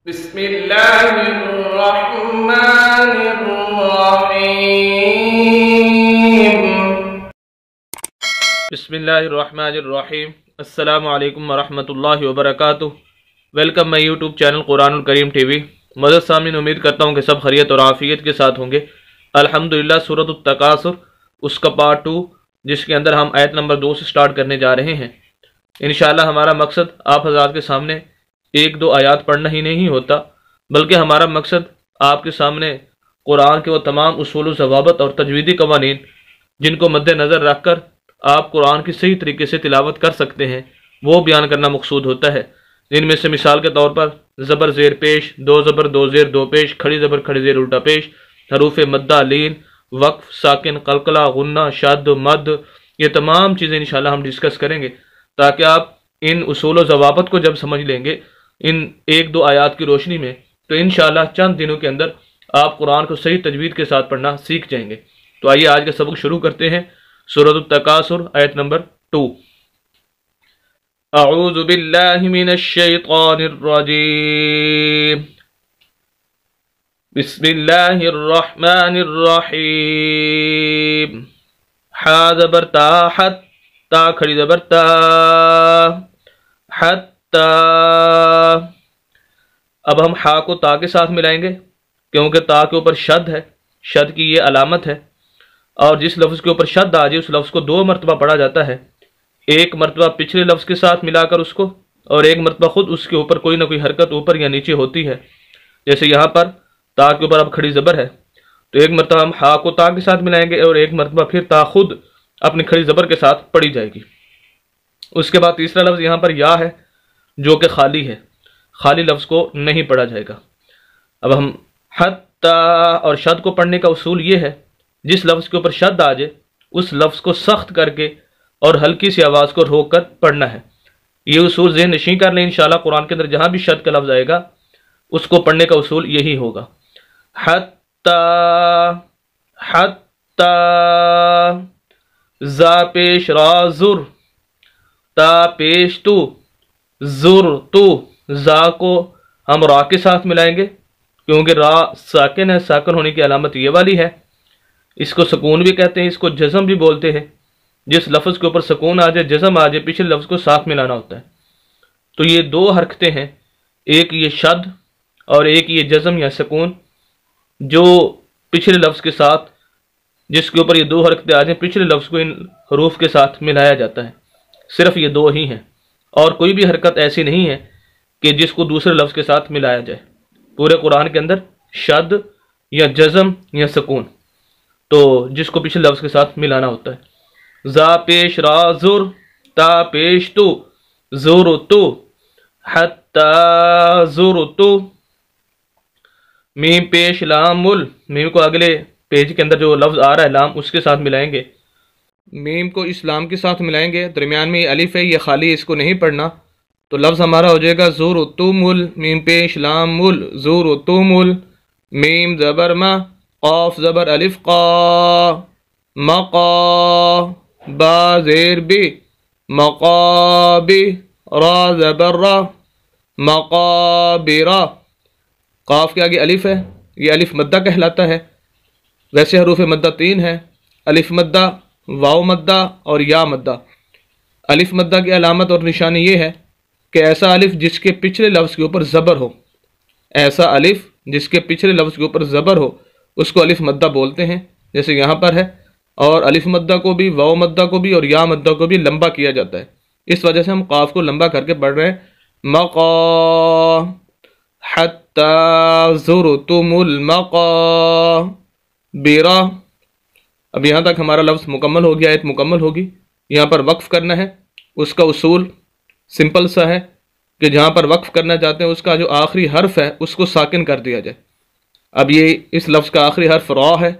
بسم اللہ الرحمن الرحیم بسم اللہ الرحمن الرحیم۔ السلام علیکم ورحمۃ اللہ وبرکاتہ۔ ویلکم مائی یوٹیوب چینل قرآن الکریم ٹی وی۔ مدد سامعین، امید کرتا ہوں کہ سب خیریت اور عافیت کے ساتھ ہوں گے۔ الحمدللہ سورۃ التکاثر اس کا پارٹ 2، جس کے اندر ہم آیت نمبر 2 سے سٹارٹ کرنے جا رہے ہیں۔ انشاءاللہ ہمارا مقصد آپ حضرات کے سامنے ایک دو آیات پڑھنا ہی نہیں ہوتا، بلکہ ہمارا مقصد آپ کے سامنے قرآن کے وہ تمام اصول و ضوابط اور تجویدی قوانین جن کو مد نظر رکھ کر آپ قرآن کی صحیح طریقے سے تلاوت کر سکتے ہیں، وہ بیان کرنا مقصود ہوتا ہے۔ جن میں سے مثال کے طور پر زبر زیر پیش، دو زبر دو زیر دو پیش، کھڑی زبر کھڑی زیر الٹا پیش، حروف مدہ لین، وقف، ساکن، قلقلہ، غنہ، شد، مد، یہ تمام چیزیں انشاءاللہ ہم ڈسکس کریں گے، تاکہ آپ ان اصول و ضوابط کو جب سمجھ لیں گے ان ایک دو آیات کی روشنی میں، تو انشاءاللہ چند دنوں کے اندر آپ قرآن کو صحیح تجوید کے ساتھ پڑھنا سیکھ جائیں گے۔ تو آئیے آج کا سبق شروع کرتے ہیں۔ سورۃ التکاثر آیت نمبر 2۔ اعوذ باللہ من الشیطان الرجیم، بسم اللہ الرحمن الرحیم۔ حا زبر تا، حت، تا کھڑی زبر تا، حت تا۔ اب ہم حا کو تا کے ساتھ ملائیں گے، کیونکہ تا کے اوپر شد ہے، شد کی یہ علامت ہے، اور جس لفظ کے اوپر شد آ جائے اس لفظ کو 2 مرتبہ پڑھا جاتا ہے۔ ایک مرتبہ پچھلے لفظ کے ساتھ ملا کر اس کو، اور ایک مرتبہ خود اس کے اوپر کوئی نہ کوئی حرکت اوپر یا نیچے ہوتی ہے۔ جیسے یہاں پر تا کے اوپر اب کھڑی زبر ہے، تو ایک مرتبہ ہم حا کو تا کے ساتھ ملائیں گے، اور ایک مرتبہ پھر تا خود اپنی کھڑی زبر کے ساتھ پڑھی جائے گی۔ اس کے بعد تیسرا لفظ یہاں پر یا ہے، جو کہ خالی ہے، خالی لفظ کو نہیں پڑھا جائے گا۔ اب ہم حتی اور شد کو پڑھنے کا اصول یہ ہے، جس لفظ کے اوپر شد آ جائے اس لفظ کو سخت کر کے اور ہلکی سی آواز کو روک کر پڑھنا ہے۔ یہ اصول ذہن نشین کر لیں، انشاءاللہ قرآن کے اندر جہاں بھی شد کا لفظ آئے گا اس کو پڑھنے کا اصول یہی ہوگا۔ حتی، حتی، زا پیش را زر، تا پیش تو، زر تو، زا کو ہم را کے ساتھ ملائیں گے، کیونکہ را ساکن ہے، ساکن ہونے کی علامت یہ والی ہے۔ اس کو سکون بھی کہتے ہیں، اس کو جزم بھی بولتے ہیں۔ جس لفظ کے اوپر سکون آ جائے، جزم آ جائے، پچھلے لفظ کو ساتھ ملانا ہوتا ہے۔ تو یہ 2 حرکتیں ہیں، ایک یہ شد اور ایک یہ جزم یا سکون، جو پچھلے لفظ کے ساتھ، جس کے اوپر یہ 2 حرکتیں آ جائیں، پچھلے لفظ کو ان حروف کے ساتھ ملایا جاتا ہے۔ صرف یہ 2 ہی ہیں، اور کوئی بھی حرکت ایسی نہیں ہے کہ جس کو دوسرے لفظ کے ساتھ ملایا جائے۔ پورے قرآن کے اندر شد یا جزم یا سکون، تو جس کو پچھلے لفظ کے ساتھ ملانا ہوتا ہے۔ زا پیش را زر، تا پیش تو، زر تو، حتی زر تو۔ میم پیش لام مل، میم کو اگلے پیج کے اندر جو لفظ آ رہا ہے لام، اس کے ساتھ ملائیں گے۔ میم کو اس لام کے ساتھ ملائیں گے، درمیان میں یہ الف ہے، یہ خالی، اس کو نہیں پڑھنا، تو لفظ ہمارا ہو جائے گا زور تو مل، میم پیش لام مل، زور تو مل۔ میم زبر ما، قاف زبر الف قا، مقا، با زیر بی، مقابی، را زبر را، مقابرہ۔ قاف کے آگے الف ہے، یہ الف مدہ کہلاتا ہے۔ ویسے حروف مدہ 3 ہے، الف مدہ، واو مدہ اور یا مدہ۔ الف مدہ کی علامت اور نشانی یہ ہے کہ ایسا الف جس کے پچھلے لفظ کے اوپر زبر ہو، ایسا الف جس کے پچھلے لفظ کے اوپر زبر ہو اس کو الف مدہ بولتے ہیں، جیسے یہاں پر ہے۔ اور الف مدہ کو بھی، واو مدہ کو بھی اور یا مدہ کو بھی لمبا کیا جاتا ہے، اس وجہ سے ہم قاف کو لمبا کر کے پڑھ رہے ہیں۔ مقا، حتی زرتم المقابر۔ اب یہاں تک ہمارا لفظ مکمل ہو گیا، آیت مکمل ہوگی۔ یہاں پر وقف کرنا ہے، اس کا اصول سمپل سا ہے کہ جہاں پر وقف کرنا چاہتے ہیں اس کا جو آخری حرف ہے اس کو ساکن کر دیا جائے۔ اب یہ اس لفظ کا آخری حرف را ہے،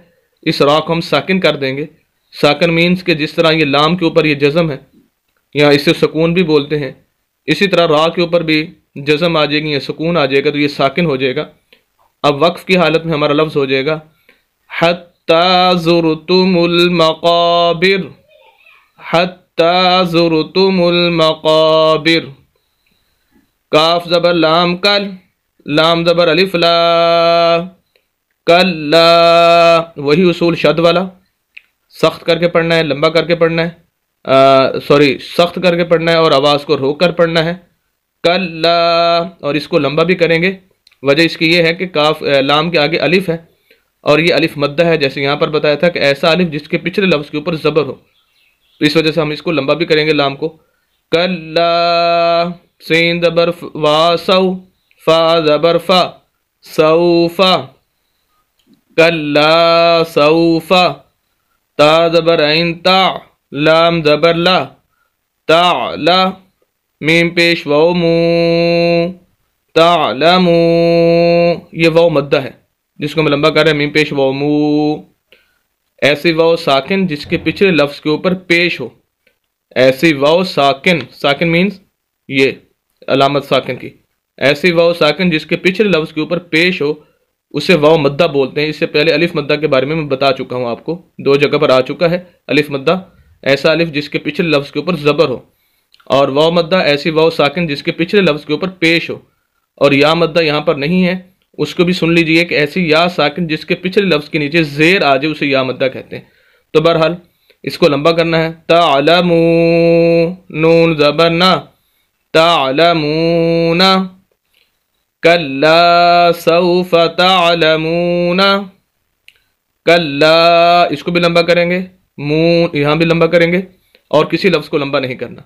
اس را کو ہم ساکن کر دیں گے۔ ساکن مینز کہ جس طرح یہ لام کے اوپر یہ جزم ہے، یا اسے سکون بھی بولتے ہیں، اسی طرح را کے اوپر بھی جزم آ جائے گی یا سکون آ جائے گا، تو یہ ساکن ہو جائے گا۔ اب وقف کی حالت میں ہمارا لفظ ہو جائے گا حتی زرتم المقابر، حتی زرتم المقابر۔ کاف زبر لام کل، لام زبر الف لا، کلا، وہی اصول شد والا، سخت کر کے پڑھنا ہے، لمبا کر کے پڑھنا ہے، سخت کر کے پڑھنا ہے اور آواز کو روک کر پڑھنا ہے، کلا، اور اس کو لمبا بھی کریں گے۔ وجہ اس کی یہ ہے کہ کاف لام کے آگے الف ہے اور یہ الف مدہ ہے، جیسے یہاں پر بتایا تھا کہ ایسا الف جس کے پچھلے لفظ کے اوپر زبر ہو، تو اس وجہ سے ہم اس کو لمبا بھی کریں گے لام کو۔ کلا، سین زبر وا سو، فا زبر فا، سوفا، کلا سوفا، تا زبر عین تا، لام زبر لا، تعلا، میم پیش واو مو، تعلمو، یہ واو مدہ ہے جس کو ہم لمبا کر رہے ہیں، میم پیش واو مو، ایسی واو ساکن جس کے پچھلے لفظ کے اوپر پیش ہو، ایسی واو ساکن، ساکن مینز یہ علامت ساکن کی، ایسی واو ساکن جس کے پچھلے لفظ کے اوپر پیش ہو اسے واو مدہ بولتے ہیں۔ اس سے پہلے الف مدہ کے بارے میں بتا چکا ہوں، آپ کو 2 جگہ پر آ چکا ہے۔ الف مدہ ایسا الف جس کے پچھلے لفظ کے اوپر زبر ہو، اور واو مدہ ایسی واو ساکن جس کے پچھلے لفظ کے اوپر پیش ہو، اور یا مدہ یہاں پر نہیں ہے، اس کو بھی سن لیجئے کہ ایسی یا ساکن جس کے پچھلے لفظ کے نیچے زیر آ جائے اسے یا مدہ کہتے ہیں۔ تو بہرحال اس کو لمبا کرنا ہے، تعلمو، نون زبر نا، تعلمون، کلا سوف تعلمون، کلا، اس کو بھی لمبا کریں گے، مون یہاں بھی لمبا کریں گے، اور کسی لفظ کو لمبا نہیں کرنا،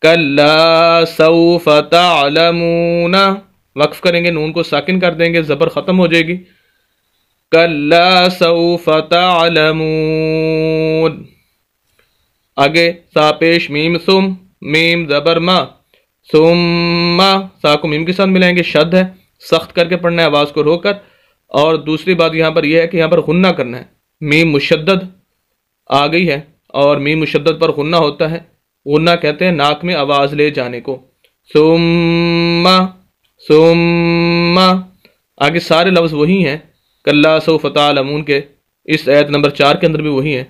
کلا سوف تعلمون، وقف کریں گے، نون کو ساکن کر دیں گے، زبر ختم ہو جائے گی، کلا سوف تعلمون۔ آگے سا پیش میم سم، میم زبر ما، ثم، سا کو میم کے ساتھ ملائیں گے، شد ہے، سخت کر کے پڑھنا ہے آواز کو روک کر، اور دوسری بات یہاں پر یہ ہے کہ یہاں پر غنہ کرنا ہے، میم مشدد آ گئی ہے اور میم مشدد پر غنہ ہوتا ہے، غنہ کہتے ہیں ناک میں آواز لے جانے کو، ثم، ثم، آگے سارے لفظ وہی ہیں کلا سوف تعلمون کے، اس آیت نمبر 4 کے اندر بھی وہی ہیں،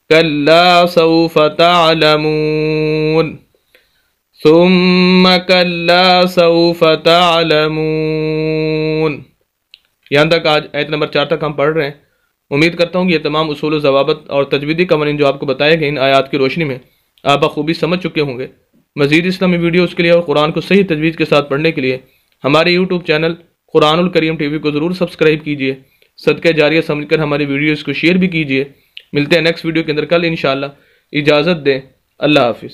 کلا سوف تعلمون، ثم کلا سوف تعلمون۔ یہاں تک آج آیت نمبر 4 تک ہم پڑھ رہے ہیں۔ امید کرتا ہوں کہ یہ تمام اصول و ضوابط اور تجویدی قوانین جو آپ کو بتائے گئے ان آیات کی روشنی میں آپ بخوبی سمجھ چکے ہوں گے۔ مزید اسلامی ویڈیوز کے لیے اور قرآن کو صحیح تجوید کے ساتھ پڑھنے کے لیے ہمارے یوٹیوب چینل قرآن الکریم ٹی وی کو ضرور سبسکرائب کیجیے، صدقہ جاریہ سمجھ کر ہماری ویڈیوز کو شیئر بھی کیجیے۔ ملتے ہیں نیکسٹ ویڈیو کے اندر کل انشاءاللہ، اجازت دیں، اللہ حافظ۔